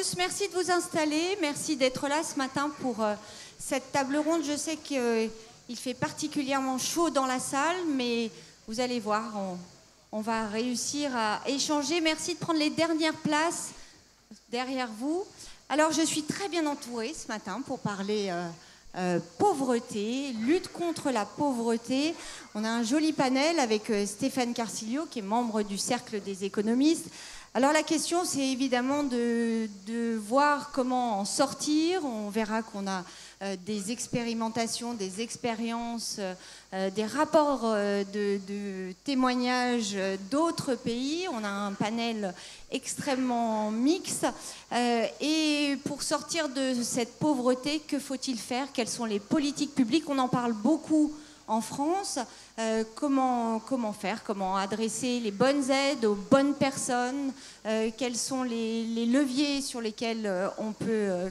tous, merci de vous installer, merci d'être là ce matin pour cette table ronde. Je sais qu'il fait particulièrement chaud dans la salle, mais vous allez voir, on va réussir à échanger. Merci de prendre les dernières places derrière vous. Alors, je suis très bien entourée ce matin pour parler pauvreté, lutte contre la pauvreté. On a un joli panel avec Stéphane Carcillo, qui est membre du Cercle des économistes. Alors la question, c'est évidemment de voir comment en sortir. On verra qu'on a des expérimentations, des expériences, des rapports de témoignages d'autres pays. On a un panel extrêmement mixte. Et pour sortir de cette pauvreté, que faut-il faire? Quelles sont les politiques publiques? On en parle beaucoup en France. Comment faire? Comment adresser les bonnes aides aux bonnes personnes? Quels sont les leviers sur lesquels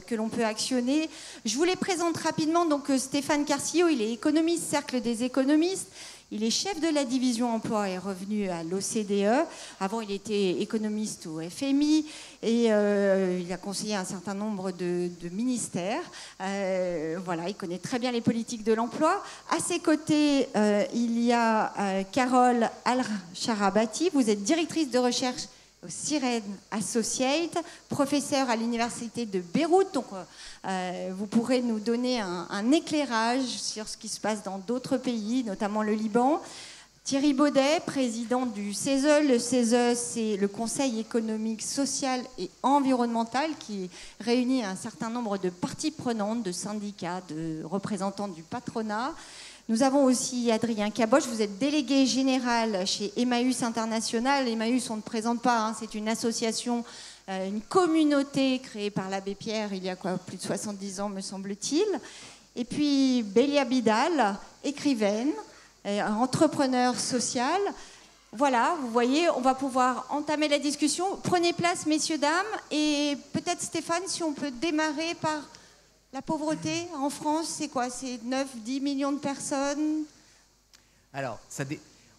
que l'on peut actionner? Je vous les présente rapidement. Donc, Stéphane Carcillo, il est économiste, Cercle des économistes. Il est chef de la division emploi et revenus à l'OCDE. Avant, il était économiste au FMI et il a conseillé un certain nombre de ministères. Voilà, il connaît très bien les politiques de l'emploi. À ses côtés, il y a Carole Al-Sharabati. Vous êtes directrice de recherche au Sirène Associate, professeur à l'université de Beyrouth. Donc, vous pourrez nous donner un éclairage sur ce qui se passe dans d'autres pays, notamment le Liban. Thierry Baudet, président du CESE. Le CESE, c'est le Conseil économique, social et environnemental qui réunit un certain nombre de parties prenantes, de syndicats, de représentants du patronat. Nous avons aussi Adrien Caboche, vous êtes délégué général chez Emmaüs International. Emmaüs, on ne présente pas, hein, c'est une association, une communauté créée par l'abbé Pierre il y a plus de 70 ans, me semble-t-il. Et puis Bélia Bidal, écrivaine, entrepreneur social. Voilà, vous voyez, on va pouvoir entamer la discussion. Prenez place, messieurs, dames. Et peut-être Stéphane, si on peut démarrer par... La pauvreté en France, c'est quoi? C'est 9-10 millions de personnes? Alors,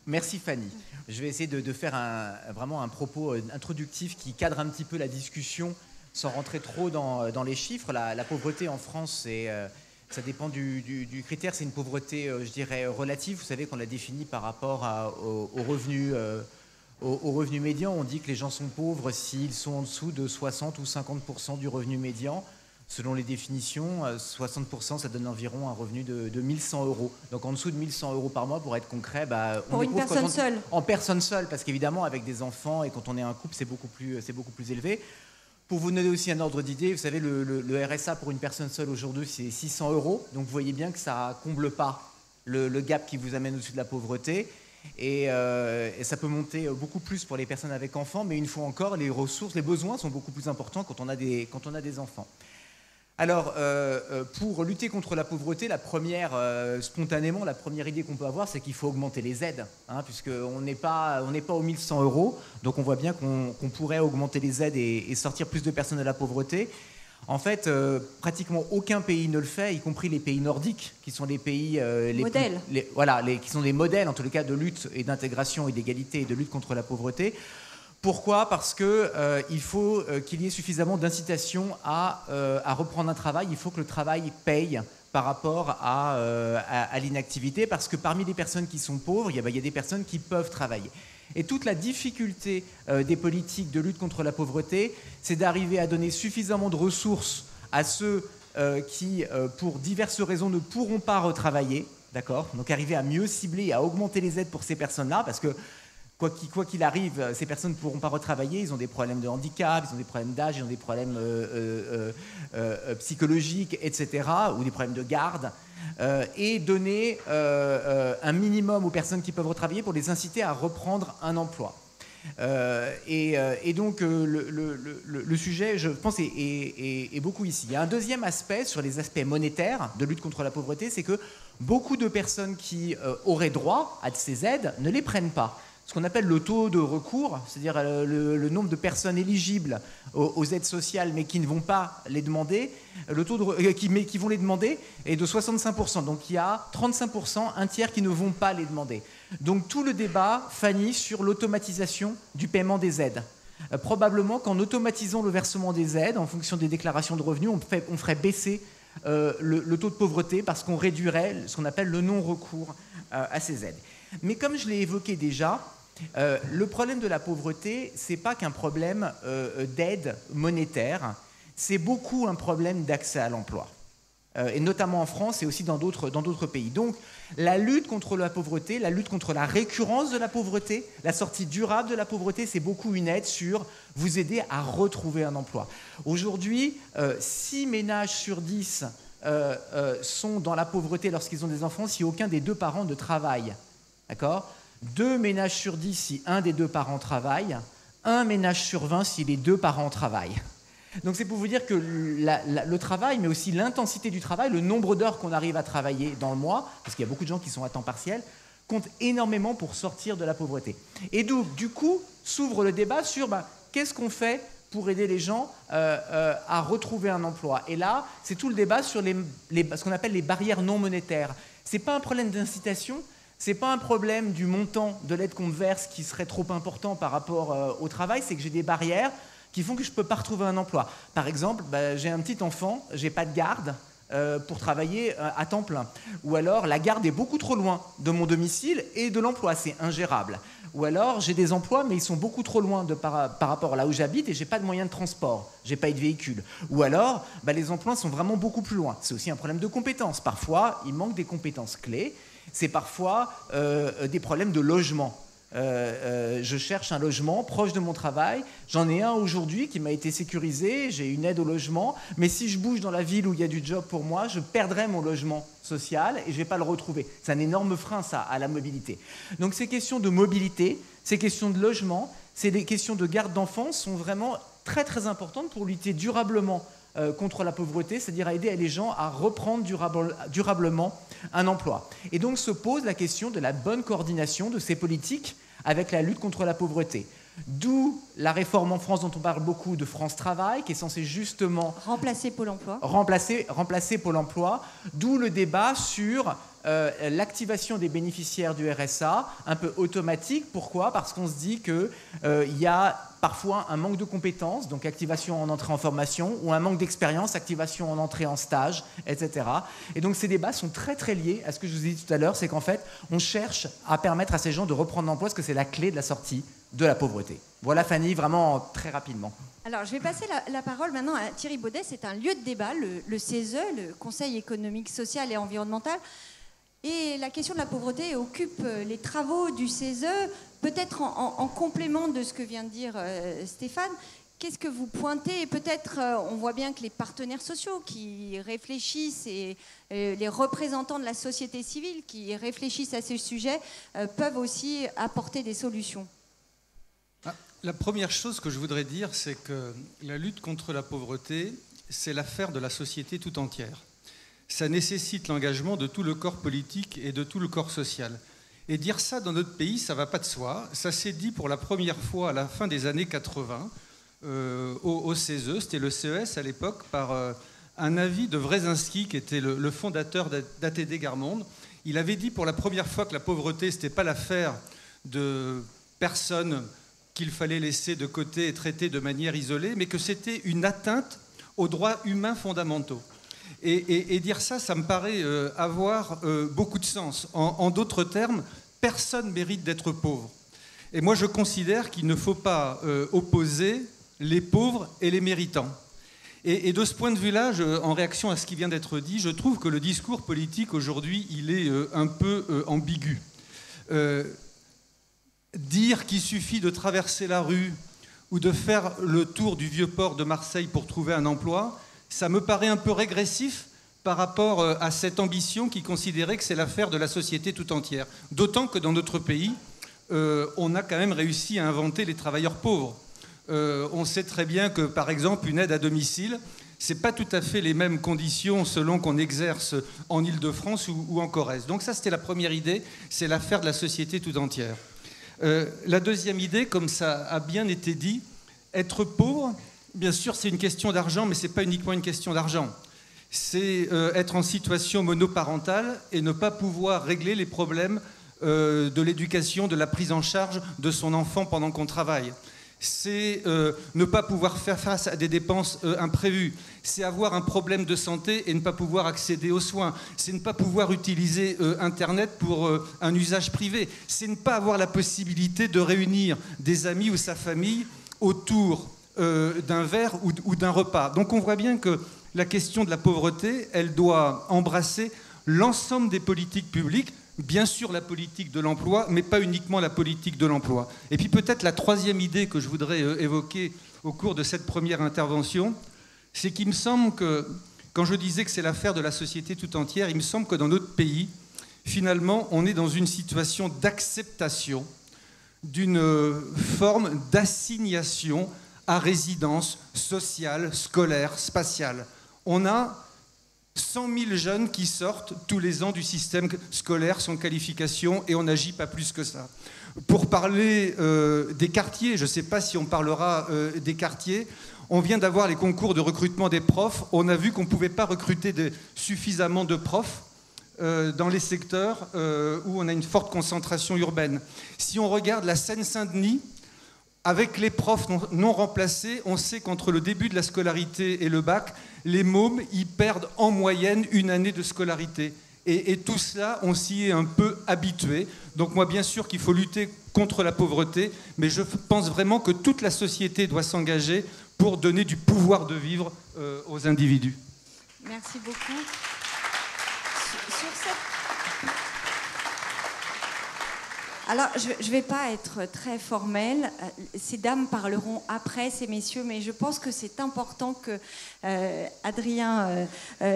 merci Fanny. Je vais essayer de faire vraiment un propos introductif qui cadre un petit peu la discussion sans rentrer trop dans les chiffres. La pauvreté en France, ça dépend du critère. C'est une pauvreté, je dirais, relative. Vous savez qu'on la définit par rapport au revenu médian. On dit que les gens sont pauvres s'ils sont en dessous de 60 ou 50% du revenu médian. Selon les définitions, 60%, ça donne environ un revenu de 1100 €. Donc en dessous de 1100 € par mois, pour être concret, pour une personne seule. En personne seule, parce qu'évidemment, avec des enfants et quand on est un couple, c'est beaucoup plus élevé. Pour vous donner aussi un ordre d'idée, vous savez, le RSA pour une personne seule aujourd'hui, c'est 600 €. Donc vous voyez bien que ça ne comble pas le gap qui vous amène au-dessus de la pauvreté. Et ça peut monter beaucoup plus pour les personnes avec enfants, mais une fois encore, les ressources, les besoins sont beaucoup plus importants quand on a des enfants. Alors, pour lutter contre la pauvreté, spontanément, la première idée qu'on peut avoir, c'est qu'il faut augmenter les aides, hein, puisqu'on n'est pas aux 1100 €, donc on voit bien qu'on pourrait augmenter les aides et sortir plus de personnes de la pauvreté. En fait, pratiquement aucun pays ne le fait, y compris les pays nordiques, qui sont les pays modèles. Qui sont des modèles, en tous les cas, de lutte et d'intégration et d'égalité et de lutte contre la pauvreté. Pourquoi? Parce qu'il faut qu'il y ait suffisamment d'incitation à reprendre un travail. Il faut que le travail paye par rapport à l'inactivité, parce que parmi les personnes qui sont pauvres, il y a des personnes qui peuvent travailler. Et toute la difficulté des politiques de lutte contre la pauvreté, c'est d'arriver à donner suffisamment de ressources à ceux qui, pour diverses raisons, ne pourront pas retravailler. D'accord? Donc arriver à mieux cibler, à augmenter les aides pour ces personnes-là, parce que quoi qu'il arrive, ces personnes ne pourront pas retravailler, ils ont des problèmes de handicap, ils ont des problèmes d'âge, ils ont des problèmes psychologiques, etc., ou des problèmes de garde, et donner un minimum aux personnes qui peuvent retravailler pour les inciter à reprendre un emploi. Et donc le sujet, je pense, est beaucoup ici. Il y a un deuxième aspect sur les aspects monétaires de lutte contre la pauvreté, c'est que beaucoup de personnes qui auraient droit à ces aides ne les prennent pas. Ce qu'on appelle le taux de recours, c'est-à-dire le nombre de personnes éligibles aux aides sociales mais qui ne vont pas les demander, qui vont les demander est de 65%. Donc il y a 35%, un tiers qui ne vont pas les demander. Donc tout le débat, Fanny, sur l'automatisation du paiement des aides. Probablement qu'en automatisant le versement des aides en fonction des déclarations de revenus, on ferait baisser le taux de pauvreté parce qu'on réduirait ce qu'on appelle le non-recours à ces aides. Mais comme je l'ai évoqué déjà, le problème de la pauvreté, ce n'est pas qu'un problème d'aide monétaire, c'est beaucoup un problème d'accès à l'emploi. Et notamment en France et aussi dans d'autres pays. Donc, la lutte contre la pauvreté, la lutte contre la récurrence de la pauvreté, la sortie durable de la pauvreté, c'est beaucoup une aide sur vous aider à retrouver un emploi. Aujourd'hui, 6 ménages sur 10 sont dans la pauvreté lorsqu'ils ont des enfants si aucun des deux parents ne travaille. D'accord ? 2 ménages sur 10 si un des deux parents travaille, 1 ménage sur 20 si les deux parents travaillent. Donc c'est pour vous dire que le travail, mais aussi l'intensité du travail, le nombre d'heures qu'on arrive à travailler dans le mois, parce qu'il y a beaucoup de gens qui sont à temps partiel, compte énormément pour sortir de la pauvreté. Et donc, du coup, s'ouvre le débat sur qu'est-ce qu'on fait pour aider les gens à retrouver un emploi. Et là, c'est tout le débat sur ce qu'on appelle les barrières non monétaires. Ce n'est pas un problème d'incitation, ce n'est pas un problème du montant de l'aide qu'on me verse qui serait trop important par rapport au travail, c'est que j'ai des barrières qui font que je ne peux pas retrouver un emploi. Par exemple, j'ai un petit enfant, je n'ai pas de garde pour travailler à temps plein. Ou alors, la garde est beaucoup trop loin de mon domicile et de l'emploi, c'est ingérable. Ou alors, j'ai des emplois, mais ils sont beaucoup trop loin par rapport à là où j'habite et je n'ai pas de moyens de transport, je n'ai pas de véhicule. Ou alors, les emplois sont vraiment beaucoup plus loin. C'est aussi un problème de compétences. Parfois, il manque des compétences clés. C'est parfois des problèmes de logement. Je cherche un logement proche de mon travail. J'en ai un aujourd'hui qui m'a été sécurisé, j'ai une aide au logement, mais si je bouge dans la ville où il y a du job pour moi, je perdrai mon logement social et je ne vais pas le retrouver. C'est un énorme frein, ça, à la mobilité. Donc ces questions de mobilité, ces questions de logement, ces questions de garde d'enfants sont vraiment très très importantes pour lutter durablement contre la pauvreté, c'est-à-dire à aider les gens à reprendre durablement un emploi. Et donc se pose la question de la bonne coordination de ces politiques avec la lutte contre la pauvreté. D'où la réforme en France dont on parle beaucoup de France Travail, qui est censée justement remplacer Pôle emploi. Remplacer Pôle emploi, d'où le débat sur l'activation des bénéficiaires du RSA, un peu automatique. Pourquoi ? Parce qu'on se dit qu'il y a parfois un manque de compétences, donc activation en entrée en formation, ou un manque d'expérience, activation en entrée en stage, etc. Et donc ces débats sont très très liés à ce que je vous ai dit tout à l'heure, c'est qu'en fait, on cherche à permettre à ces gens de reprendre l'emploi, parce que c'est la clé de la sortie de la pauvreté. Voilà Fanny, vraiment très rapidement. Alors je vais passer la parole maintenant à Thierry Baudet. C'est un lieu de débat, le CESE, le Conseil économique, social et environnemental. Et la question de la pauvreté occupe les travaux du CESE, peut-être en complément de ce que vient de dire Stéphane. Qu'est-ce que vous pointez ? Et peut-être, on voit bien que les partenaires sociaux qui réfléchissent et les représentants de la société civile qui réfléchissent à ce sujet peuvent aussi apporter des solutions. La première chose que je voudrais dire, c'est que la lutte contre la pauvreté, c'est l'affaire de la société tout entière. Ça nécessite l'engagement de tout le corps politique et de tout le corps social. Et dire ça dans notre pays, ça ne va pas de soi. Ça s'est dit pour la première fois à la fin des années 80 au CESE, c'était le CES à l'époque, par un avis de Wresinski, qui était le fondateur d'ATD Garmonde. Il avait dit pour la première fois que la pauvreté, ce n'était pas l'affaire de personnes qu'il fallait laisser de côté et traiter de manière isolée, mais que c'était une atteinte aux droits humains fondamentaux. Et dire ça, ça me paraît avoir beaucoup de sens. En d'autres termes, personne mérite d'être pauvre. Et moi, je considère qu'il ne faut pas opposer les pauvres et les méritants. Et de ce point de vue-là, en réaction à ce qui vient d'être dit, je trouve que le discours politique aujourd'hui, il est un peu ambigu. Dire qu'il suffit de traverser la rue ou de faire le tour du vieux port de Marseille pour trouver un emploi, ça me paraît un peu régressif par rapport à cette ambition qui considérait que c'est l'affaire de la société tout entière. D'autant que dans notre pays, on a quand même réussi à inventer les travailleurs pauvres. On sait très bien que, par exemple, une aide à domicile, ce n'est pas tout à fait les mêmes conditions selon qu'on exerce en Île-de-France ou en Corrèze. Donc ça, c'était la première idée, c'est l'affaire de la société tout entière. La deuxième idée, comme ça a bien été dit, être pauvre, bien sûr, c'est une question d'argent, mais ce n'est pas uniquement une question d'argent. C'est être en situation monoparentale et ne pas pouvoir régler les problèmes de l'éducation, de la prise en charge de son enfant pendant qu'on travaille. c'est ne pas pouvoir faire face à des dépenses imprévues, c'est avoir un problème de santé et ne pas pouvoir accéder aux soins, c'est ne pas pouvoir utiliser Internet pour un usage privé, c'est ne pas avoir la possibilité de réunir des amis ou sa famille autour d'un verre ou d'un repas. Donc on voit bien que la question de la pauvreté, elle doit embrasser l'ensemble des politiques publiques, bien sûr la politique de l'emploi, mais pas uniquement la politique de l'emploi. Et puis peut-être la troisième idée que je voudrais évoquer au cours de cette première intervention, c'est qu'il me semble que, quand je disais que c'est l'affaire de la société tout entière, il me semble que dans notre pays, finalement, on est dans une situation d'acceptation d'une forme d'assignation à résidence sociale, scolaire, spatiale. On a 100 000 jeunes qui sortent tous les ans du système scolaire sans qualification et on n'agit pas plus que ça. Pour parler des quartiers, je ne sais pas si on parlera des quartiers, on vient d'avoir les concours de recrutement des profs, on a vu qu'on ne pouvait pas recruter suffisamment de profs dans les secteurs où on a une forte concentration urbaine. Si on regarde la Seine-Saint-Denis, avec les profs non remplacés, on sait qu'entre le début de la scolarité et le bac, les mômes y perdent en moyenne une année de scolarité. Et tout cela, on s'y est un peu habitué. Donc moi, bien sûr qu'il faut lutter contre la pauvreté, mais je pense vraiment que toute la société doit s'engager pour donner du pouvoir de vivre aux individus. Merci beaucoup. Sur cette... Alors, je ne vais pas être très formelle. Ces dames parleront après, ces messieurs, mais je pense que c'est important que Adrien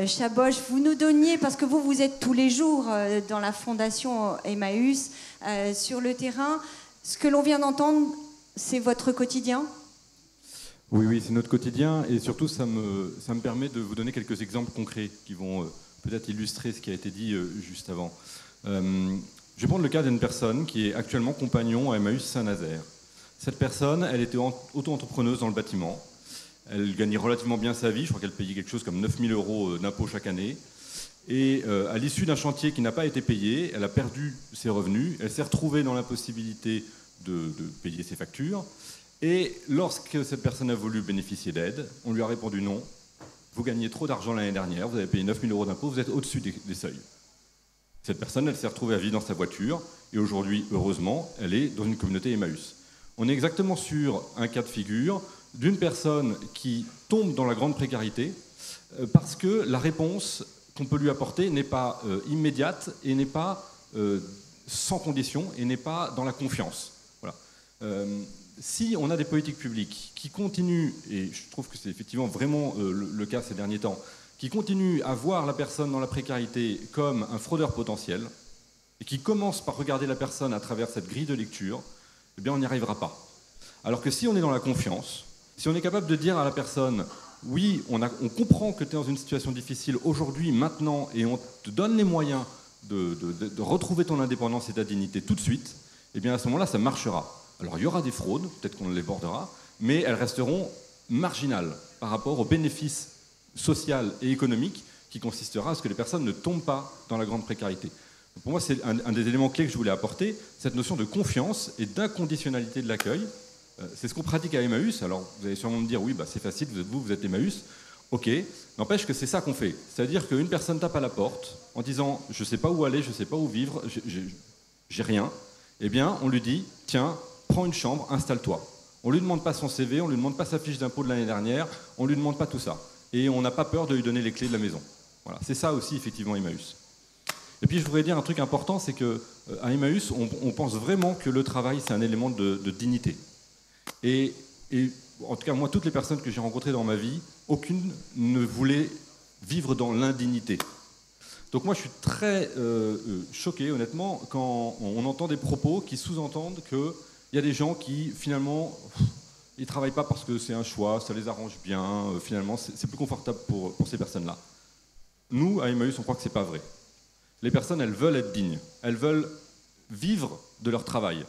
Chaboch, vous nous donniez, parce que vous êtes tous les jours dans la fondation Emmaüs, sur le terrain. Ce que l'on vient d'entendre, c'est votre quotidien ? Oui, c'est notre quotidien, et surtout, ça me permet de vous donner quelques exemples concrets qui vont peut-être illustrer ce qui a été dit juste avant. Je vais prendre le cas d'une personne qui est actuellement compagnon à Emmaüs Saint-Nazaire. Cette personne, elle était auto-entrepreneuse dans le bâtiment. Elle gagnait relativement bien sa vie. Je crois qu'elle payait quelque chose comme 9 000 € d'impôts chaque année. Et à l'issue d'un chantier qui n'a pas été payé, elle a perdu ses revenus. Elle s'est retrouvée dans l'impossibilité de payer ses factures. Et lorsque cette personne a voulu bénéficier d'aide, on lui a répondu non. Vous gagnez trop d'argent l'année dernière, vous avez payé 9 000 € d'impôts, vous êtes au-dessus des seuils. Cette personne, elle s'est retrouvée à vivre dans sa voiture et aujourd'hui, heureusement, elle est dans une communauté Emmaüs. On est exactement sur un cas de figure d'une personne qui tombe dans la grande précarité parce que la réponse qu'on peut lui apporter n'est pas immédiate et n'est pas sans condition et n'est pas dans la confiance. Voilà. Si on a des politiques publiques qui continuent, et je trouve que c'est effectivement vraiment le cas ces derniers temps, qui continue à voir la personne dans la précarité comme un fraudeur potentiel, et qui commence par regarder la personne à travers cette grille de lecture, eh bien on n'y arrivera pas. Alors que si on est dans la confiance, si on est capable de dire à la personne « Oui, on comprend que tu es dans une situation difficile aujourd'hui, maintenant, et on te donne les moyens de retrouver ton indépendance et ta dignité tout de suite », eh bien à ce moment-là, ça marchera. Alors il y aura des fraudes, peut-être qu'on les bordera, mais elles resteront marginales par rapport aux bénéfices social et économique qui consistera à ce que les personnes ne tombent pas dans la grande précarité. Pour moi, c'est un des éléments clés que je voulais apporter, cette notion de confiance et d'inconditionnalité de l'accueil. C'est ce qu'on pratique à Emmaüs. Alors, vous allez sûrement me dire, oui, c'est facile, vous êtes Emmaüs. Ok, n'empêche que c'est ça qu'on fait. C'est-à-dire qu'une personne tape à la porte en disant, je ne sais pas où aller, je ne sais pas où vivre, j'ai rien. Eh bien, on lui dit, tiens, prends une chambre, installe-toi. On ne lui demande pas son CV, on ne lui demande pas sa fiche d'impôt de l'année dernière, on ne lui demande pas tout ça. Et on n'a pas peur de lui donner les clés de la maison. Voilà, c'est ça aussi, effectivement, Emmaüs. Et puis, je voudrais dire un truc important, c'est qu'à Emmaüs, on pense vraiment que le travail, c'est un élément de dignité. Et en tout cas, moi, toutes les personnes que j'ai rencontrées dans ma vie, aucune ne voulait vivre dans l'indignité. Donc moi, je suis très choqué, honnêtement, quand on entend des propos qui sous-entendent qu'il y a des gens qui, finalement... Ils ne travaillent pas parce que c'est un choix, ça les arrange bien, finalement, c'est plus confortable pour ces personnes-là. Nous, à Emmaüs, on croit que ce n'est pas vrai. Les personnes, elles veulent être dignes, elles veulent vivre de leur travail.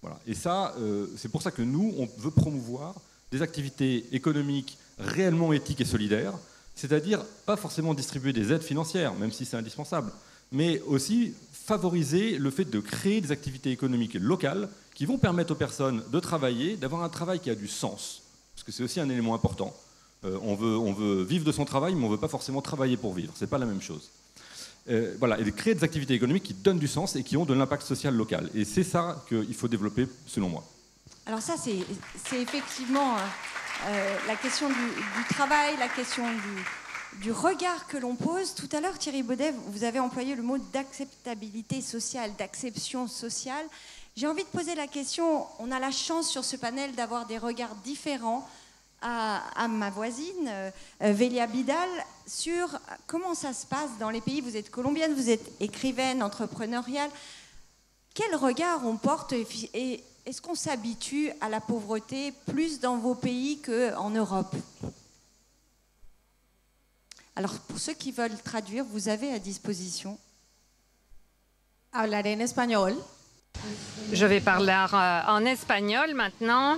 Voilà. Et ça, c'est pour ça que nous, on veut promouvoir des activités économiques réellement éthiques et solidaires, c'est-à-dire pas forcément distribuer des aides financières, même si c'est indispensable, mais aussi favoriser le fait de créer des activités économiques locales qui vont permettre aux personnes de travailler, d'avoir un travail qui a du sens, parce que c'est aussi un élément important. On veut vivre de son travail, mais on ne veut pas forcément travailler pour vivre, c'est pas la même chose. Voilà, et de créer des activités économiques qui donnent du sens et qui ont de l'impact social local. Et c'est ça qu'il faut développer, selon moi. Alors ça, c'est effectivement la question du travail, la question du regard que l'on pose. Tout à l'heure, Thierry Baudet, vous avez employé le mot d'acceptabilité sociale, d'acception sociale. J'ai envie de poser la question, on a la chance sur ce panel d'avoir des regards différents à ma voisine, Velia Bidal, sur comment ça se passe dans les pays. Vous êtes colombienne, vous êtes écrivaine, entrepreneuriale. Quel regard on porte et est-ce qu'on s'habitue à la pauvreté plus dans vos pays qu'en Europe? Alors, pour ceux qui veulent traduire, vous avez à disposition. Hablaré en espagnol. Je vais parler en espagnol maintenant.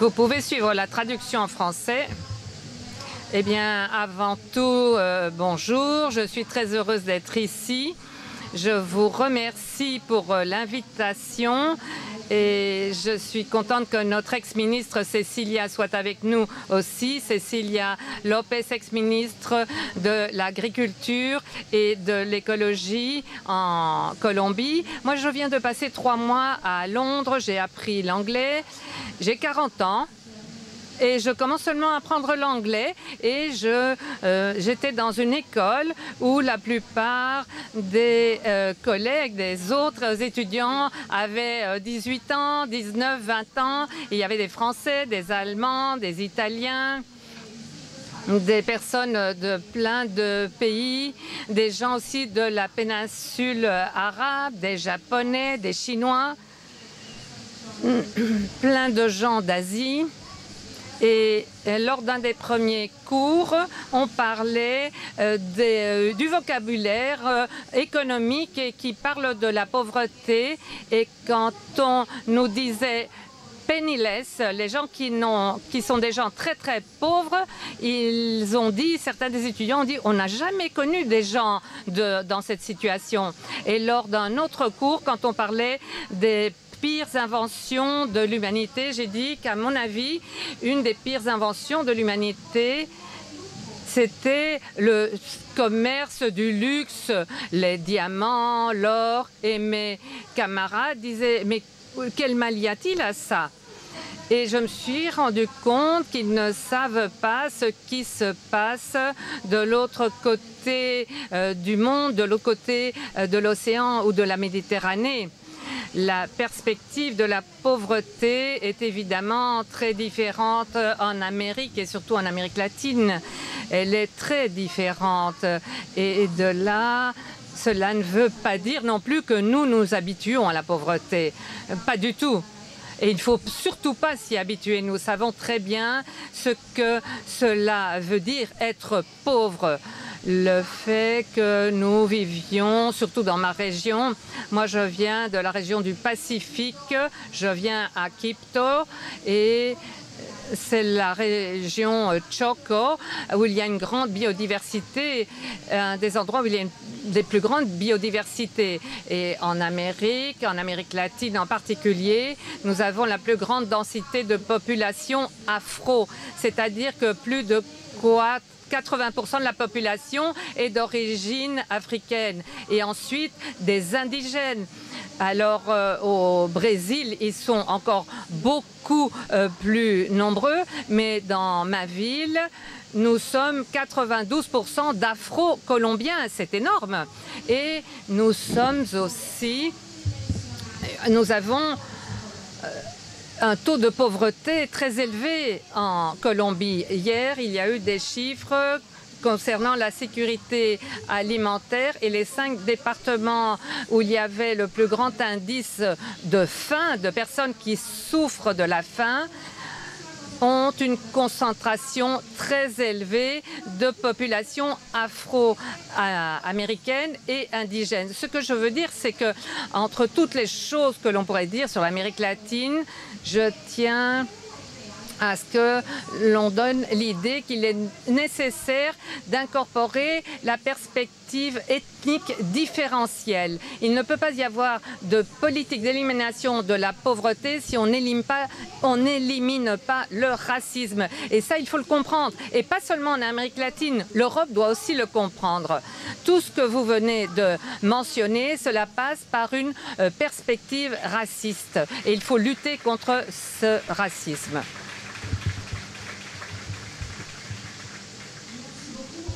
Vous pouvez suivre la traduction en français. Eh bien, avant tout, bonjour. Je suis très heureuse d'être ici. Je vous remercie pour l'invitation et je suis contente que notre ex-ministre Cecilia soit avec nous aussi. Cecilia Lopez, ex-ministre de l'Agriculture et de l'Écologie en Colombie. Moi, je viens de passer 3 mois à Londres. J'ai appris l'anglais. J'ai 40 ans. Et je commence seulement à apprendre l'anglais et j'étais dans une école où la plupart des collègues, des autres étudiants avaient 18 ans, 19, 20 ans. Il y avait des Français, des Allemands, des Italiens, des personnes de plein de pays, des gens aussi de la péninsule arabe, des Japonais, des Chinois, plein de gens d'Asie. Et lors d'un des premiers cours, on parlait du vocabulaire économique et qui parle de la pauvreté. Et quand on nous disait penniless, les gens qui sont des gens très très pauvres, ils ont dit, certains des étudiants ont dit, on n'a jamais connu des gens dans cette situation. Et lors d'un autre cours, quand on parlait des pires inventions de l'humanité, j'ai dit qu'à mon avis, une des pires inventions de l'humanité, c'était le commerce du luxe, les diamants, l'or. Et mes camarades disaient, mais quel mal y a-t-il à ça? Et je me suis rendu compte qu'ils ne savent pas ce qui se passe de l'autre côté du monde, de l'autre côté de l'océan ou de la Méditerranée. La perspective de la pauvreté est évidemment très différente en Amérique et surtout en Amérique latine. Elle est très différente et de là, cela ne veut pas dire non plus que nous nous habituons à la pauvreté. Pas du tout. Et il ne faut surtout pas s'y habituer. Nous savons très bien ce que cela veut dire être pauvre. Le fait que nous vivions, surtout dans ma région, moi je viens de la région du Pacifique, je viens à Quito et c'est la région Choco où il y a une grande biodiversité, un des endroits où il y a des plus grandes biodiversités. Et en Amérique latine en particulier, nous avons la plus grande densité de population afro, c'est-à-dire que plus de 80% de la population est d'origine africaine et ensuite des indigènes. Alors au Brésil, ils sont encore beaucoup plus nombreux, mais dans ma ville, nous sommes 92% d'Afro-Colombiens, c'est énorme. Et nous avons un taux de pauvreté très élevé en Colombie. Hier, il y a eu des chiffres concernant la sécurité alimentaire et les 5 départements où il y avait le plus grand indice de faim, de personnes qui souffrent de la faim, ont une concentration très élevée de population afro-américaine et indigène. Ce que je veux dire, c'est que entre toutes les choses que l'on pourrait dire sur l'Amérique latine, je tiens à ce que l'on donne l'idée qu'il est nécessaire d'incorporer la perspective ethnique différentielle. Il ne peut pas y avoir de politique d'élimination de la pauvreté si on n'élimine pas le racisme. Et ça, il faut le comprendre. Et pas seulement en Amérique latine, l'Europe doit aussi le comprendre. Tout ce que vous venez de mentionner, cela passe par une perspective raciste. Et il faut lutter contre ce racisme.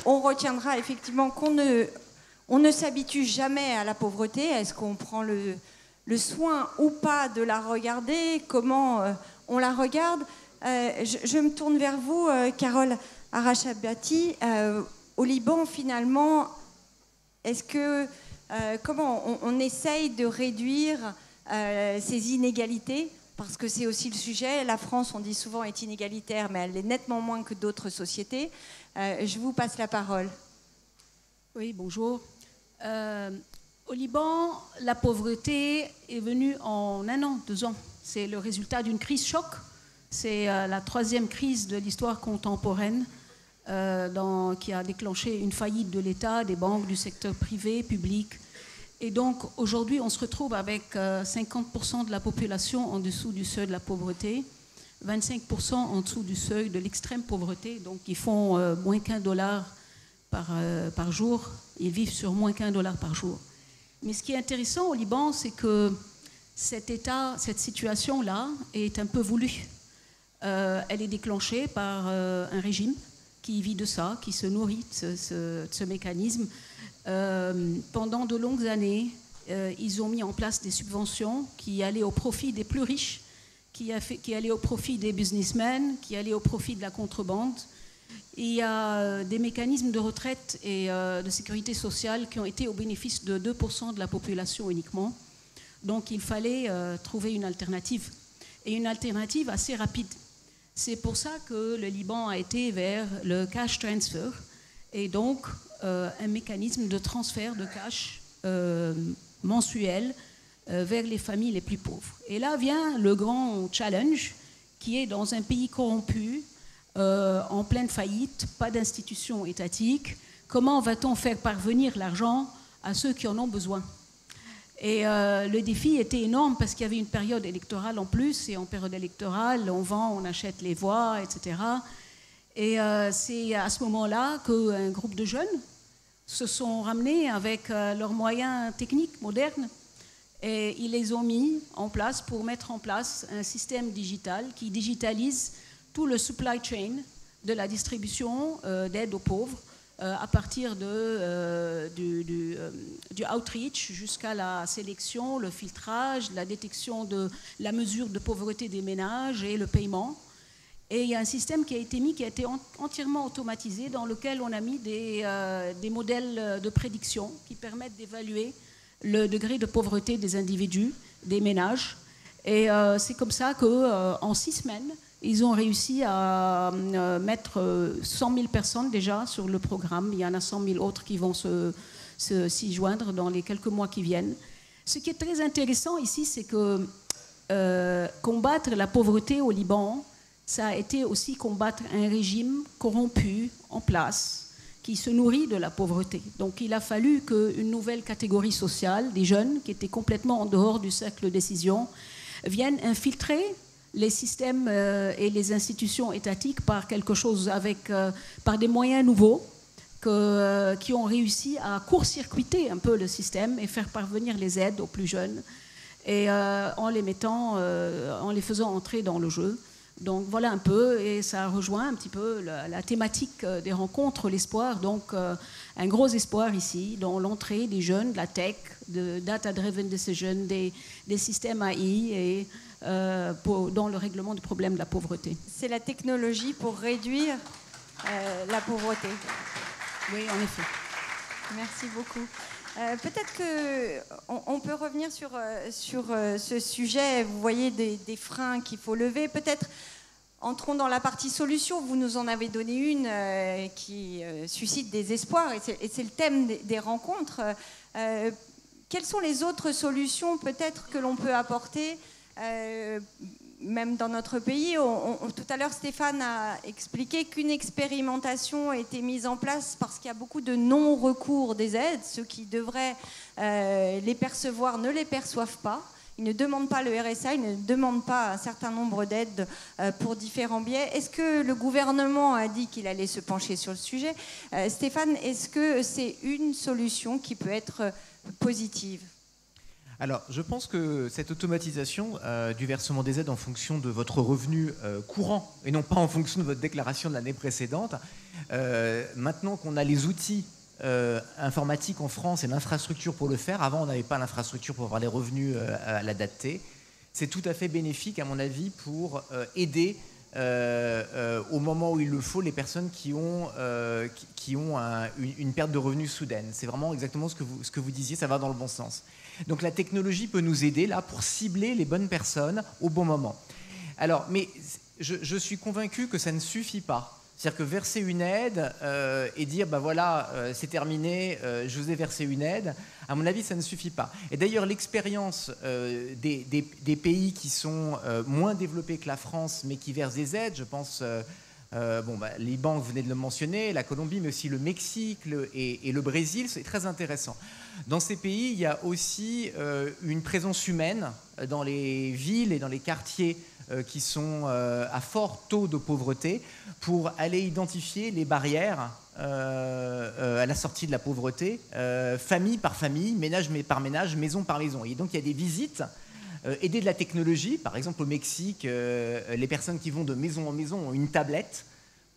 On retiendra effectivement qu'on ne s'habitue jamais à la pauvreté. Est-ce qu'on prend le soin ou pas de la regarder? Comment on la regarde? Je me tourne vers vous, Carole Arachabati. Au Liban, finalement, est-ce que comment on essaye de réduire ces inégalités? Parce que c'est aussi le sujet. La France, on dit souvent, est inégalitaire, mais elle l'est nettement moins que d'autres sociétés. Je vous passe la parole. Oui, bonjour. Au Liban, la pauvreté est venue en 1 an, 2 ans. C'est le résultat d'une crise choc. C'est la 3e crise de l'histoire contemporaine qui a déclenché une faillite de l'État, des banques, du secteur privé, public. Et donc, aujourd'hui, on se retrouve avec 50% de la population en dessous du seuil de la pauvreté, 25% en dessous du seuil de l'extrême pauvreté, donc ils font moins qu'$1 par jour, ils vivent sur moins qu'$1 par jour. Mais ce qui est intéressant au Liban, c'est que cette situation-là est un peu voulue. Elle est déclenchée par un régime qui vit de ça, qui se nourrit de ce mécanisme. Pendant de longues années, ils ont mis en place des subventions qui allaient au profit des plus riches, qui allaient au profit des businessmen, qui allaient au profit de la contrebande. Et il y a des mécanismes de retraite et de sécurité sociale qui ont été au bénéfice de 2% de la population uniquement. Donc il fallait trouver une alternative, et une alternative assez rapide. C'est pour ça que le Liban a été vers le cash transfer, et donc un mécanisme de transfert de cash mensuel vers les familles les plus pauvres. Et là vient le grand challenge, qui est dans un pays corrompu, en pleine faillite, pas d'institutions étatiques. Comment va-t-on faire parvenir l'argent à ceux qui en ont besoin? Et le défi était énorme parce qu'il y avait une période électorale en plus, et en période électorale, on vend, on achète les voix, etc. Et c'est à ce moment-là qu'un groupe de jeunes se sont ramenés avec leurs moyens techniques modernes, et ils les ont mis en place pour mettre en place un système digital qui digitalise tout le supply chain de la distribution d'aide aux pauvres, à partir du outreach jusqu'à la sélection, le filtrage, la détection de la mesure de pauvreté des ménages et le paiement. Et il y a un système qui a été mis, qui a été entièrement automatisé, dans lequel on a mis des modèles de prédiction qui permettent d'évaluer le degré de pauvreté des individus, des ménages. Et c'est comme ça qu'en 6 semaines, ils ont réussi à mettre 100 000 personnes déjà sur le programme. Il y en a 100 000 autres qui vont s'y joindre dans les quelques mois qui viennent. Ce qui est très intéressant ici, c'est que combattre la pauvreté au Liban, ça a été aussi combattre un régime corrompu en place qui se nourrit de la pauvreté. Donc il a fallu qu'une nouvelle catégorie sociale, des jeunes qui étaient complètement en dehors du cercle de décision, viennent infiltrer les systèmes et les institutions étatiques par quelque chose par des moyens nouveaux qui ont réussi à court-circuiter un peu le système et faire parvenir les aides aux plus jeunes, et en les faisant entrer dans le jeu. Donc voilà un peu, et ça rejoint un petit peu la thématique des rencontres, l'espoir. Donc un gros espoir ici dans l'entrée des jeunes, de la tech, de data-driven decision, des systèmes AI, et dans le règlement du problème de la pauvreté. C'est la technologie pour réduire la pauvreté. Oui, en effet. Merci beaucoup. Peut-être qu'on peut revenir sur ce sujet. Vous voyez des freins qu'il faut lever. Peut-être entrons dans la partie solution. Vous nous en avez donné une qui suscite des espoirs, et c'est le thème des rencontres. Quelles sont les autres solutions peut-être que l'on peut apporter même dans notre pays, tout à l'heure Stéphane a expliqué qu'une expérimentation a été mise en place parce qu'il y a beaucoup de non-recours des aides. Ceux qui devraient les percevoir ne les perçoivent pas. Ils ne demandent pas le RSA, ils ne demandent pas un certain nombre d'aides pour différents biais. Est-ce que le gouvernement a dit qu'il allait se pencher sur le sujet? Stéphane, est-ce que c'est une solution qui peut être positive? Alors, je pense que cette automatisation du versement des aides en fonction de votre revenu courant et non pas en fonction de votre déclaration de l'année précédente, maintenant qu'on a les outils informatiques en France et l'infrastructure pour le faire, avant on n'avait pas l'infrastructure pour avoir les revenus à l'adapter, c'est tout à fait bénéfique à mon avis pour aider au moment où il le faut les personnes qui ont une perte de revenus soudaine. C'est vraiment exactement ce que vous disiez, ça va dans le bon sens. Donc la technologie peut nous aider là pour cibler les bonnes personnes au bon moment. Alors, mais je suis convaincu que ça ne suffit pas. C'est-à-dire que verser une aide et dire ben voilà, c'est terminé, je vous ai versé une aide, à mon avis, ça ne suffit pas. Et d'ailleurs, l'expérience des pays qui sont moins développés que la France, mais qui versent des aides, je pense, les banques, vous venez de le mentionner, la Colombie, mais aussi le Mexique et le Brésil, c'est très intéressant. Dans ces pays, il y a aussi une présence humaine dans les villes et dans les quartiers qui sont à fort taux de pauvreté pour aller identifier les barrières à la sortie de la pauvreté, famille par famille, ménage par ménage, maison par maison. Et donc il y a des visites aidées de la technologie. Par exemple au Mexique, les personnes qui vont de maison en maison ont une tablette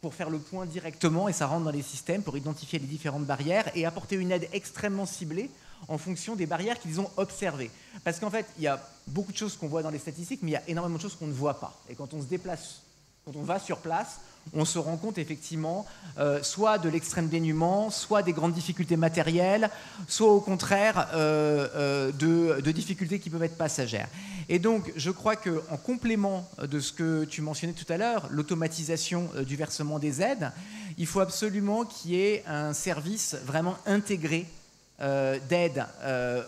pour faire le point directement et ça rentre dans les systèmes pour identifier les différentes barrières et apporter une aide extrêmement ciblée en fonction des barrières qu'ils ont observées. Parce qu'en fait, il y a beaucoup de choses qu'on voit dans les statistiques, mais il y a énormément de choses qu'on ne voit pas. Et quand on se déplace, quand on va sur place, on se rend compte effectivement soit de l'extrême dénuement, soit des grandes difficultés matérielles, soit au contraire de difficultés qui peuvent être passagères. Et donc, je crois qu'en complément de ce que tu mentionnais tout à l'heure, l'automatisation du versement des aides, il faut absolument qu'il y ait un service vraiment intégré d'aide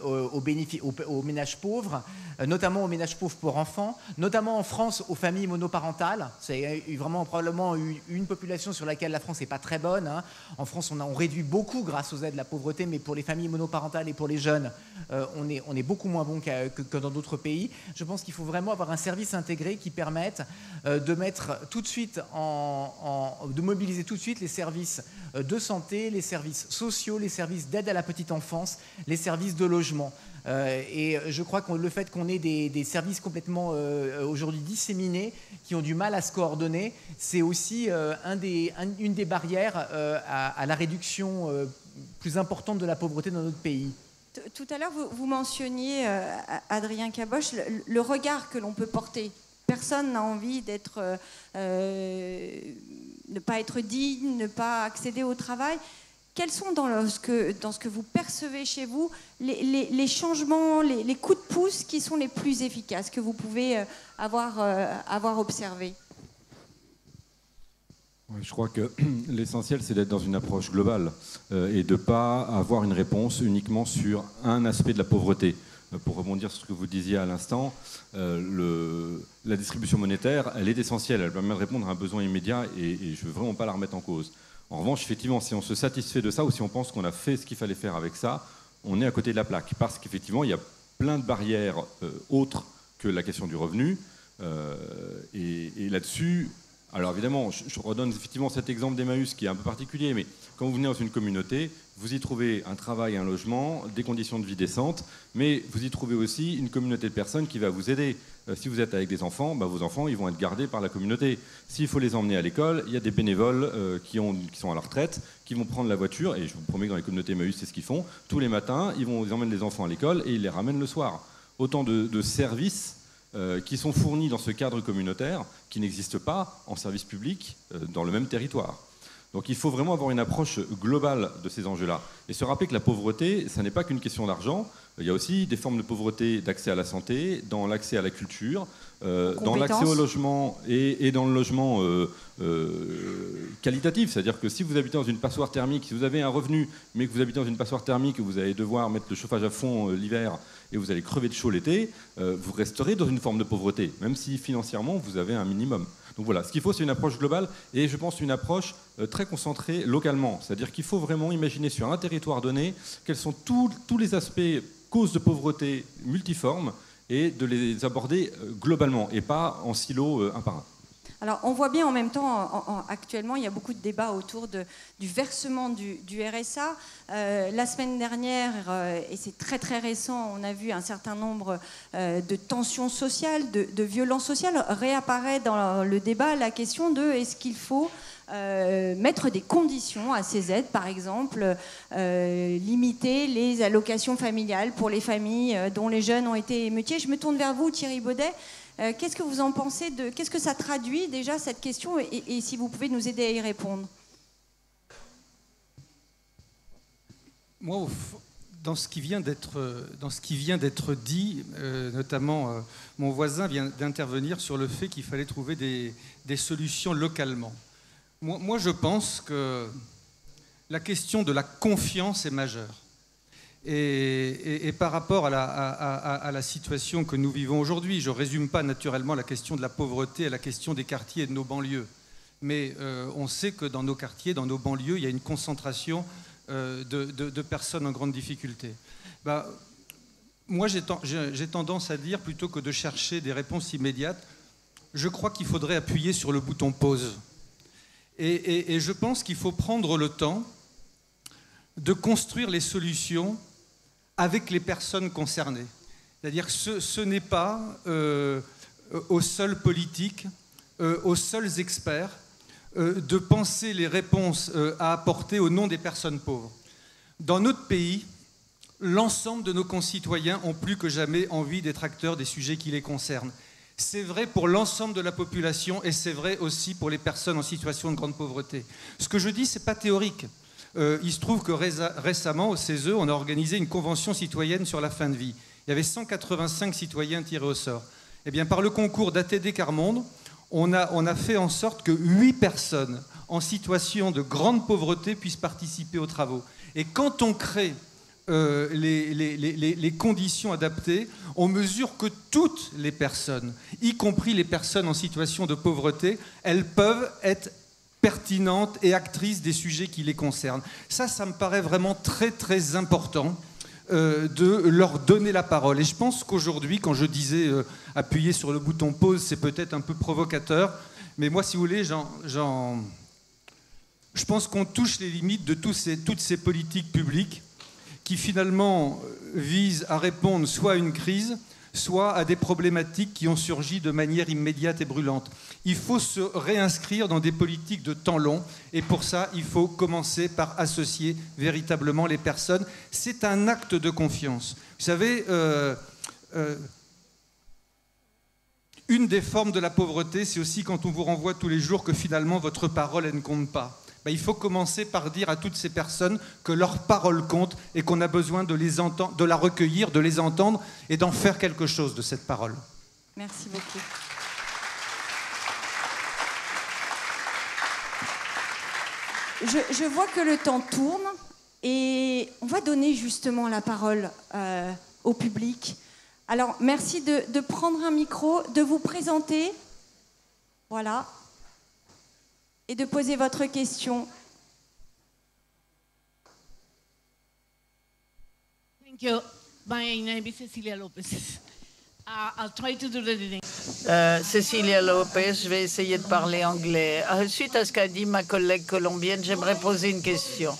aux ménages pauvres, notamment aux ménages pauvres pour enfants, notamment en France aux familles monoparentales. C'est vraiment probablement une population sur laquelle la France n'est pas très bonne. Hein. En France, on réduit beaucoup grâce aux aides de la pauvreté, mais pour les familles monoparentales et pour les jeunes, on est beaucoup moins bon que dans d'autres pays. Je pense qu'il faut vraiment avoir un service intégré qui permette de mettre tout de suite de mobiliser tout de suite les services de santé, les services sociaux, les services d'aide à la petite enfance, les services de logement. Et je crois que le fait qu'on ait des services complètement aujourd'hui disséminés, qui ont du mal à se coordonner, c'est aussi une des barrières à la réduction plus importante de la pauvreté dans notre pays. Tout à l'heure, vous mentionniez, Adrien Caboche, le regard que l'on peut porter. Personne n'a envie ne pas être digne, ne pas accéder au travail. Quels sont dans ce que vous percevez chez vous les changements, les coups de pouce qui sont les plus efficaces, que vous pouvez avoir observés? Ouais, je crois que l'essentiel, c'est d'être dans une approche globale et de ne pas avoir une réponse uniquement sur un aspect de la pauvreté. Pour rebondir sur ce que vous disiez à l'instant, la distribution monétaire, elle est essentielle. Elle permet de répondre à un besoin immédiat et je ne veux vraiment pas la remettre en cause. En revanche, effectivement, si on se satisfait de ça ou si on pense qu'on a fait ce qu'il fallait faire avec ça, on est à côté de la plaque. Parce qu'effectivement, il y a plein de barrières autres que la question du revenu. Et là-dessus, alors évidemment, je redonne effectivement cet exemple d'Emmaüs qui est un peu particulier, mais quand vous venez dans une communauté, vous y trouvez un travail, un logement, des conditions de vie décentes, mais vous y trouvez aussi une communauté de personnes qui va vous aider. Si vous êtes avec des enfants, vos enfants ils vont être gardés par la communauté. S'il faut les emmener à l'école, il y a des bénévoles qui sont à la retraite, qui vont prendre la voiture, et je vous promets que dans les communautés Emmaüs, c'est ce qu'ils font. Tous les matins, ils emmènent les enfants à l'école et ils les ramènent le soir. Autant de services qui sont fournis dans ce cadre communautaire qui n'existent pas en service public dans le même territoire. Donc il faut vraiment avoir une approche globale de ces enjeux-là. Et se rappeler que la pauvreté, ça n'est pas qu'une question d'argent. Il y a aussi des formes de pauvreté d'accès à la santé, dans l'accès à la culture, dans l'accès au logement et dans le logement qualitatif. C'est-à-dire que si vous habitez dans une passoire thermique, si vous avez un revenu, mais que vous habitez dans une passoire thermique et vous allez devoir mettre le chauffage à fond l'hiver et vous allez crever de chaud l'été, vous resterez dans une forme de pauvreté, même si financièrement vous avez un minimum. Donc voilà, ce qu'il faut, c'est une approche globale et je pense une approche très concentrée localement. C'est-à-dire qu'il faut vraiment imaginer sur un territoire donné quels sont tous les aspects causes de pauvreté multiformes et de les aborder globalement et pas en silo un par un. Alors, on voit bien en même temps, actuellement, il y a beaucoup de débats autour du versement du RSA. La semaine dernière, et c'est très très récent, on a vu un certain nombre de tensions sociales, de violences sociales. Réapparaît dans le débat la question de est-ce qu'il faut mettre des conditions à ces aides, par exemple, limiter les allocations familiales pour les familles dont les jeunes ont été émeutiers. Je me tourne vers vous, Thierry Baudet. Qu'est-ce que vous en pensez qu'est-ce que ça traduit déjà cette question et si vous pouvez nous aider à y répondre? Moi, dans ce qui vient d'être dit, notamment mon voisin vient d'intervenir sur le fait qu'il fallait trouver des solutions localement. Moi, je pense que la question de la confiance est majeure. Et par rapport à la situation que nous vivons aujourd'hui, je ne résume pas naturellement la question de la pauvreté à la question des quartiers et de nos banlieues. Mais on sait que dans nos quartiers, dans nos banlieues, il y a une concentration de personnes en grande difficulté. Moi, j'ai tendance à dire, plutôt que de chercher des réponses immédiates, je crois qu'il faudrait appuyer sur le bouton pause. Et je pense qu'il faut prendre le temps de construire les solutions avec les personnes concernées. C'est-à-dire que ce n'est pas aux seuls politiques, aux seuls experts, de penser les réponses à apporter au nom des personnes pauvres. Dans notre pays, l'ensemble de nos concitoyens ont plus que jamais envie d'être acteurs des sujets qui les concernent. C'est vrai pour l'ensemble de la population et c'est vrai aussi pour les personnes en situation de grande pauvreté. Ce que je dis, ce n'est pas théorique. Il se trouve que récemment, au CESE, on a organisé une convention citoyenne sur la fin de vie. Il y avait 185 citoyens tirés au sort. Eh bien, par le concours d'ATD Carmonde, on a fait en sorte que 8 personnes en situation de grande pauvreté puissent participer aux travaux. Et quand on crée les conditions adaptées, on mesure que toutes les personnes, y compris les personnes en situation de pauvreté, elles peuvent être pertinentes et actrices des sujets qui les concernent. Ça me paraît vraiment très très important de leur donner la parole. Et je pense qu'aujourd'hui, quand je disais appuyer sur le bouton pause, c'est peut-être un peu provocateur, mais moi, si vous voulez, je pense qu'on touche les limites de toutes ces politiques publiques qui finalement visent à répondre soit à une crise, soit à des problématiques qui ont surgi de manière immédiate et brûlante. Il faut se réinscrire dans des politiques de temps long, et pour ça, il faut commencer par associer véritablement les personnes. C'est un acte de confiance. Vous savez, une des formes de la pauvreté, c'est aussi quand on vous renvoie tous les jours que finalement votre parole, elle ne compte pas. Il faut commencer par dire à toutes ces personnes que leur parole compte et qu'on a besoin de les entendre, de la recueillir, de les entendre et d'en faire quelque chose de cette parole. Merci beaucoup. Je vois que le temps tourne et on va donner justement la parole au public. Alors, merci de prendre un micro, de vous présenter. Voilà. Et de poser votre question. Thank you. My name is Cecilia Lopez. I'll try to do the thing. Cecilia Lopez, je vais essayer de parler anglais. Suite à ce qu'a dit ma collègue colombienne, j'aimerais poser une question.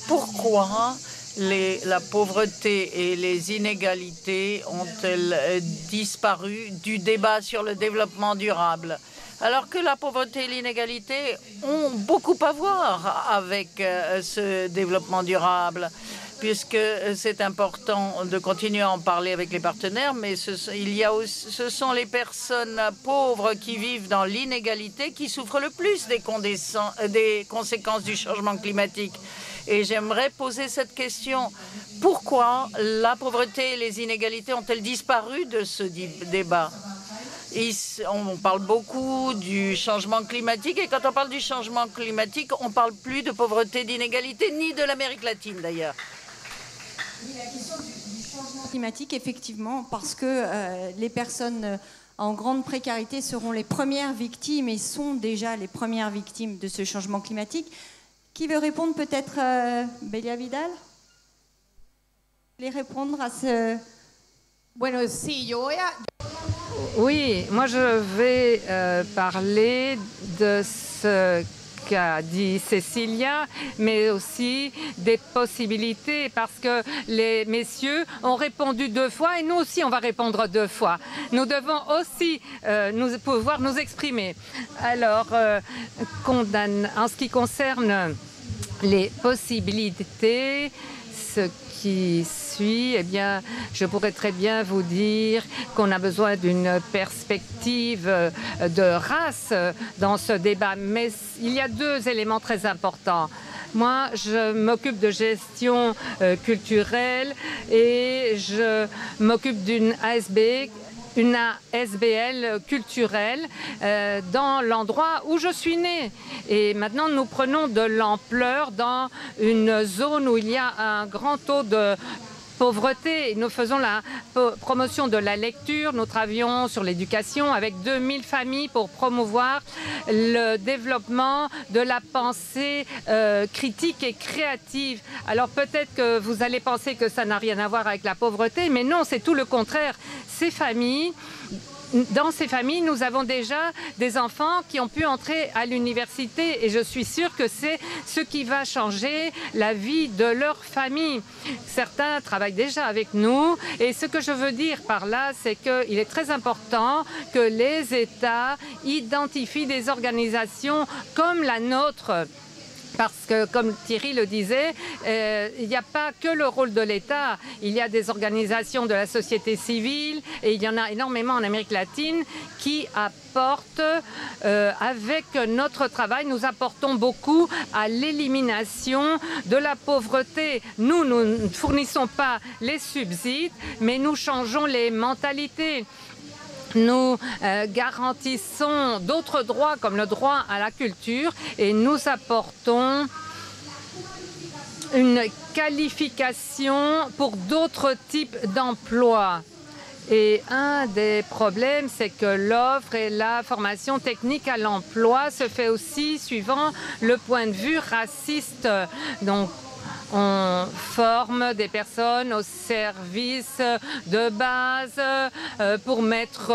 Pourquoi la pauvreté et les inégalités ont-elles disparu du débat sur le développement durable ? Alors que la pauvreté et l'inégalité ont beaucoup à voir avec ce développement durable, puisque c'est important de continuer à en parler avec les partenaires, mais ce sont les personnes pauvres qui vivent dans l'inégalité qui souffrent le plus des conséquences du changement climatique. Et j'aimerais poser cette question. Pourquoi la pauvreté et les inégalités ont-elles disparu de ce débat? On parle beaucoup du changement climatique et quand on parle du changement climatique, on ne parle plus de pauvreté, d'inégalité, ni de l'Amérique latine d'ailleurs. La question du changement climatique, effectivement, parce que les personnes en grande précarité seront les premières victimes et sont déjà les premières victimes de ce changement climatique. Qui veut répondre? Peut-être Belia Vidal? Vous voulez répondre à ce... Bueno, sí, yo voy a... Oui, moi je vais parler de ce qu'a dit Cécilia, mais aussi des possibilités, parce que les messieurs ont répondu 2 fois et nous aussi on va répondre 2 fois. Nous devons aussi pouvoir nous exprimer. Alors, en ce qui concerne les possibilités, ce qui suit, eh bien, je pourrais très bien vous dire qu'on a besoin d'une perspective de race dans ce débat. Mais il y a 2 éléments très importants. Moi, je m'occupe de gestion culturelle et je m'occupe d'une ASBL culturelle dans l'endroit où je suis née. Et maintenant, nous prenons de l'ampleur dans une zone où il y a un grand taux de pauvreté. Nous faisons la promotion de la lecture. Nous travaillons sur l'éducation avec 2000 familles pour promouvoir le développement de la pensée critique et créative. Alors peut-être que vous allez penser que ça n'a rien à voir avec la pauvreté, mais non, c'est tout le contraire. Dans ces familles, nous avons déjà des enfants qui ont pu entrer à l'université et je suis sûre que c'est ce qui va changer la vie de leur famille. Certains travaillent déjà avec nous et ce que je veux dire par là, c'est qu'il est très important que les États identifient des organisations comme la nôtre. Parce que, comme Thierry le disait, il n'y a pas que le rôle de l'État. Il y a des organisations de la société civile et il y en a énormément en Amérique latine qui apportent, avec notre travail, nous apportons beaucoup à l'élimination de la pauvreté. Nous ne fournissons pas les subsides, mais nous changeons les mentalités. Nous garantissons d'autres droits comme le droit à la culture et nous apportons une qualification pour d'autres types d'emplois. Et un des problèmes, c'est que l'offre et la formation technique à l'emploi se fait aussi suivant le point de vue raciste. Donc, on forme des personnes au service de base pour mettre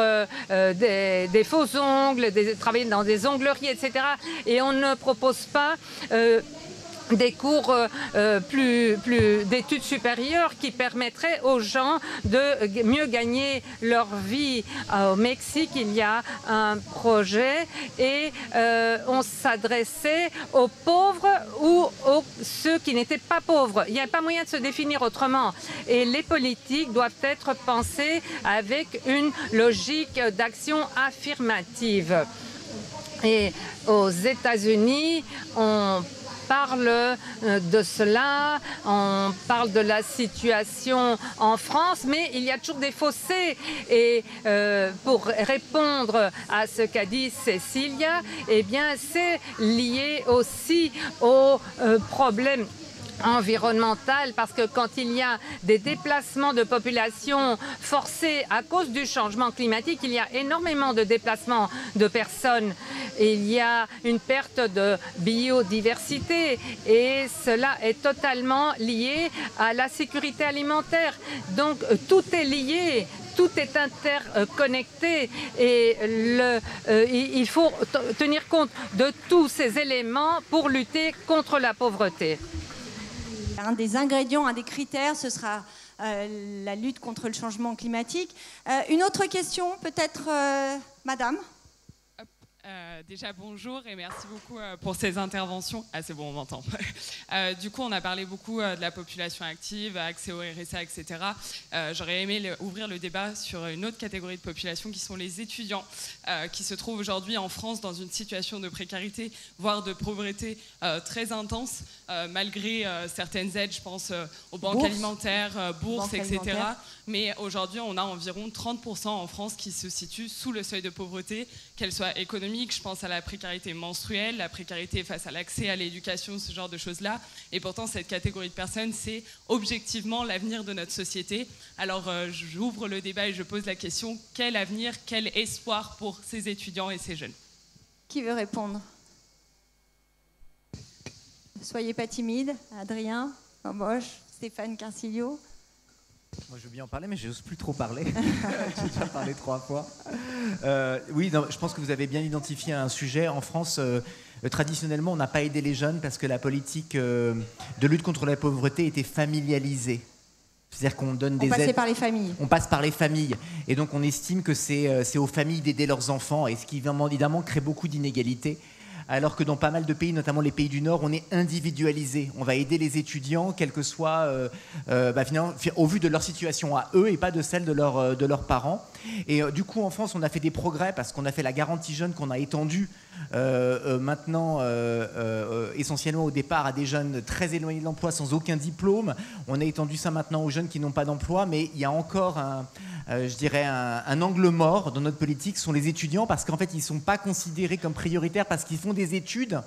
des faux ongles, travailler dans des ongleries, etc. Et on ne propose pas des cours d'études supérieures qui permettraient aux gens de mieux gagner leur vie. Au Mexique, il y a un projet et on s'adressait aux pauvres ou ceux qui n'étaient pas pauvres. Il n'y a pas moyen de se définir autrement. Et les politiques doivent être pensées avec une logique d'action affirmative. Et aux États-Unis, on parle de cela, on parle de la situation en France, mais il y a toujours des fossés. Et pour répondre à ce qu'a dit Cécilia, eh bien, c'est lié aussi au problème environnementale, parce que quand il y a des déplacements de population forcés à cause du changement climatique, il y a énormément de déplacements de personnes. Il y a une perte de biodiversité et cela est totalement lié à la sécurité alimentaire. Donc tout est lié. Tout est interconnecté et il faut tenir compte de tous ces éléments pour lutter contre la pauvreté. Un des ingrédients, un des critères, ce sera la lutte contre le changement climatique. Une autre question, peut-être, madame? Déjà, bonjour et merci beaucoup pour ces interventions. Ah, c'est bon, on m'entend. Du coup, on a parlé beaucoup de la population active, accès au RSA, etc. J'aurais aimé ouvrir le débat sur une autre catégorie de population qui sont les étudiants, qui se trouvent aujourd'hui en France dans une situation de précarité, voire de pauvreté très intense, malgré certaines aides, je pense aux banques alimentaires, bourses, etc. Mais aujourd'hui, on a environ 30% en France qui se situent sous le seuil de pauvreté, qu'elle soit économique, je pense à la précarité menstruelle, la précarité face à l'accès à l'éducation, ce genre de choses-là. Et pourtant, cette catégorie de personnes, c'est objectivement l'avenir de notre société. Alors, j'ouvre le débat et je pose la question, quel avenir, quel espoir pour ces étudiants et ces jeunes? Qui veut répondre? Soyez pas timide. Adrien, Embauche, Stéphane Carcillo. Moi, je veux bien en parler, mais je n'ose plus trop parler. J'ai déjà parlé 3 fois. Oui, non, je pense que vous avez bien identifié un sujet. En France, traditionnellement, on n'a pas aidé les jeunes parce que la politique de lutte contre la pauvreté était familialisée. C'est-à-dire qu'on donne des aides. On passait par les familles. On passe par les familles. Et donc, on estime que c'est aux familles d'aider leurs enfants, et ce qui, évidemment, crée beaucoup d'inégalités. Alors que dans pas mal de pays, notamment les pays du Nord, on est individualisé. On va aider les étudiants, quel que soit, finalement, au vu de leur situation à eux et pas de celle de leurs parents. Et du coup, en France, on a fait des progrès parce qu'on a fait la garantie jeune qu'on a étendue maintenant essentiellement au départ à des jeunes très éloignés de l'emploi sans aucun diplôme. On a étendu ça maintenant aux jeunes qui n'ont pas d'emploi, mais il y a encore un angle mort dans notre politique, sont les étudiants, parce qu'en fait ils ne sont pas considérés comme prioritaires parce qu'ils font des études.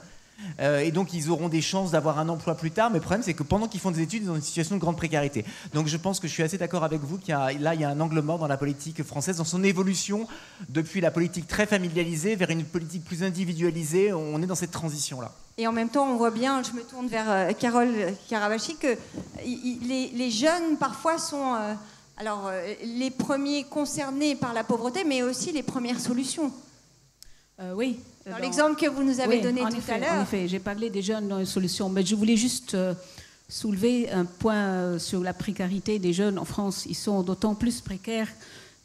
Et donc ils auront des chances d'avoir un emploi plus tard, mais le problème c'est que pendant qu'ils font des études, ils sont dans une situation de grande précarité. Donc je pense que je suis assez d'accord avec vous qu'il y a un angle mort dans la politique française, dans son évolution depuis la politique très familialisée vers une politique plus individualisée. On est dans cette transition-là. Et en même temps, on voit bien, je me tourne vers Carole Caravachi, que les jeunes parfois sont les premiers concernés par la pauvreté, mais aussi les premières solutions. Oui. Dans l'exemple que vous nous avez donné tout à l'heure. En effet, j'ai parlé des jeunes dans une solution, mais je voulais juste soulever un point sur la précarité des jeunes en France. Ils sont d'autant plus précaires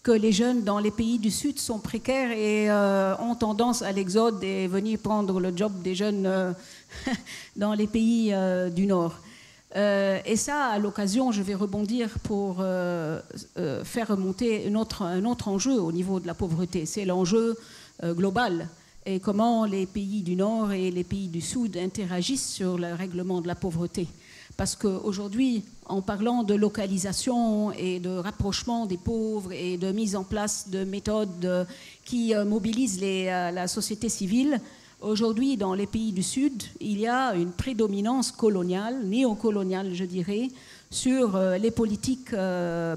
que les jeunes dans les pays du Sud sont précaires et ont tendance à l'exode et venir prendre le job des jeunes dans les pays du Nord. Et ça, à l'occasion, je vais rebondir pour faire remonter un autre enjeu au niveau de la pauvreté. C'est l'enjeu global et comment les pays du Nord et les pays du Sud interagissent sur le règlement de la pauvreté. Parce qu'aujourd'hui, en parlant de localisation et de rapprochement des pauvres et de mise en place de méthodes qui mobilisent la société civile, aujourd'hui, dans les pays du Sud, il y a une prédominance coloniale, néocoloniale, je dirais, sur les politiques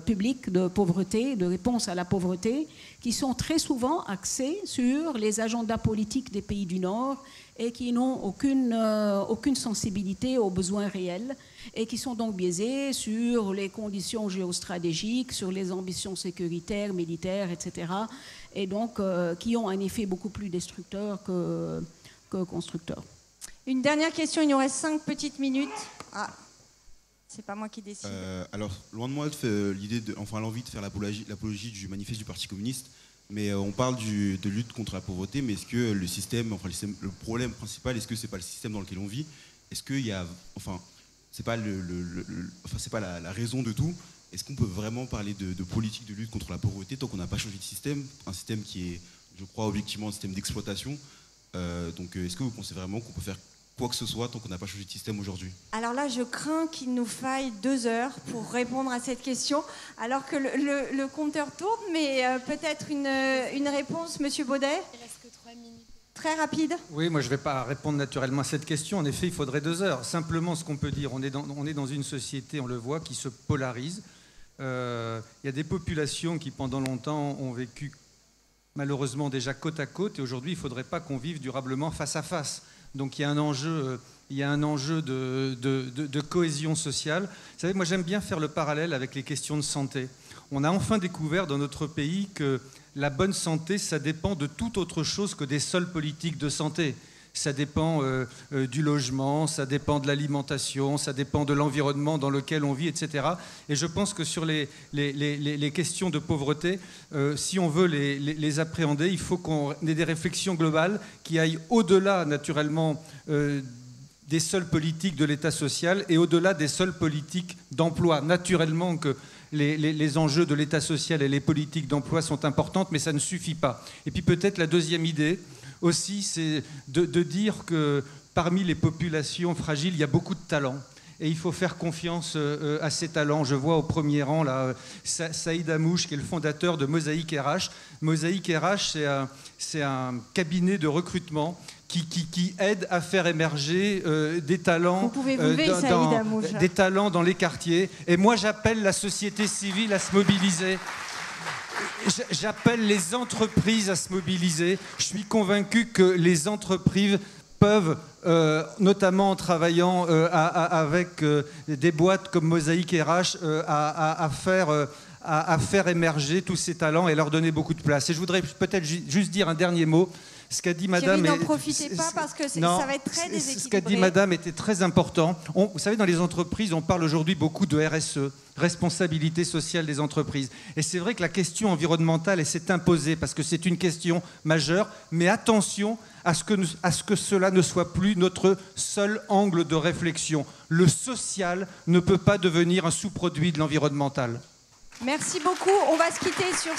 publiques de pauvreté, de réponse à la pauvreté, qui sont très souvent axées sur les agendas politiques des pays du Nord et qui n'ont aucune sensibilité aux besoins réels et qui sont donc biaisées sur les conditions géostratégiques, sur les ambitions sécuritaires, militaires, etc. Et donc qui ont un effet beaucoup plus destructeur que constructeur. Une dernière question, il nous reste 5 petites minutes. Ah, c'est pas moi qui décide. Alors, loin de moi l'envie de faire l'apologie du manifeste du Parti communiste, mais on parle de lutte contre la pauvreté, mais est-ce que le problème principal, est-ce que c'est pas le système dans lequel on vit? Est-ce qu'il y a, c'est pas la raison de tout? Est-ce qu'on peut vraiment parler de politique de lutte contre la pauvreté tant qu'on n'a pas changé de système, un système qui est, je crois, objectivement un système d'exploitation? Donc, est-ce que vous pensez vraiment qu'on peut faire quoi que ce soit tant qu'on n'a pas changé de système aujourd'hui? Alors là, je crains qu'il nous faille 2 heures pour répondre à cette question, alors que le compteur tourne, mais peut-être une réponse, Monsieur Baudet? Il reste que 3 minutes. Très rapide. Oui, moi je ne vais pas répondre naturellement à cette question. En effet, il faudrait 2 heures. Simplement, ce qu'on peut dire, on est dans une société, on le voit, qui se polarise. Il y a des populations qui, pendant longtemps, ont vécu malheureusement déjà côte à côte, et aujourd'hui, il ne faudrait pas qu'on vive durablement face à face. Donc il y a un enjeu de cohésion sociale. Vous savez, moi j'aime bien faire le parallèle avec les questions de santé. On a enfin découvert dans notre pays que la bonne santé, ça dépend de toute autre chose que des seules politiques de santé. ça dépend du logement, ça dépend de l'alimentation, ça dépend de l'environnement dans lequel on vit, etc. Et je pense que sur les questions de pauvreté, si on veut les appréhender, il faut qu'on ait des réflexions globales qui aillent au-delà, naturellement, des seules politiques de l'État social et au-delà des seules politiques d'emploi. Naturellement que les enjeux de l'État social et les politiques d'emploi sont importantes, mais ça ne suffit pas. Et puis peut-être la deuxième idée aussi, c'est de dire que parmi les populations fragiles, il y a beaucoup de talents. Et il faut faire confiance à ces talents. Je vois au premier rang là, Saïd Amouche, qui est le fondateur de Mosaïque RH. Mosaïque RH, c'est un cabinet de recrutement qui aide à faire émerger des talents, des talents dans les quartiers. Et moi, j'appelle la société civile à se mobiliser. J'appelle les entreprises à se mobiliser. Je suis convaincu que les entreprises peuvent, notamment en travaillant avec des boîtes comme Mosaïque RH, à faire émerger tous ces talents et leur donner beaucoup de place. Et je voudrais peut-être juste dire un dernier mot. Ce qu'a dit Madame, n'en profitez pas parce que ça va être très déséquilibré. Ce qu'a dit Madame était très important. Vous savez, dans les entreprises, on parle aujourd'hui beaucoup de RSE, responsabilité sociale des entreprises. Et c'est vrai que la question environnementale, elle s'est imposée parce que c'est une question majeure. Mais attention à ce que cela ne soit plus notre seul angle de réflexion. Le social ne peut pas devenir un sous-produit de l'environnemental. Merci beaucoup. On va se quitter sur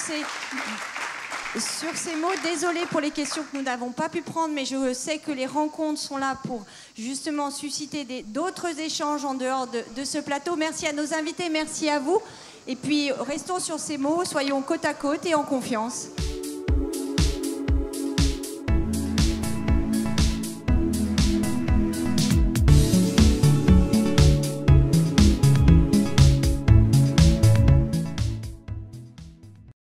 ces mots. Désolée pour les questions que nous n'avons pas pu prendre, mais je sais que les rencontres sont là pour justement susciter d'autres échanges en dehors de ce plateau. Merci à nos invités, merci à vous. Et puis, restons sur ces mots, soyons côte à côte et en confiance.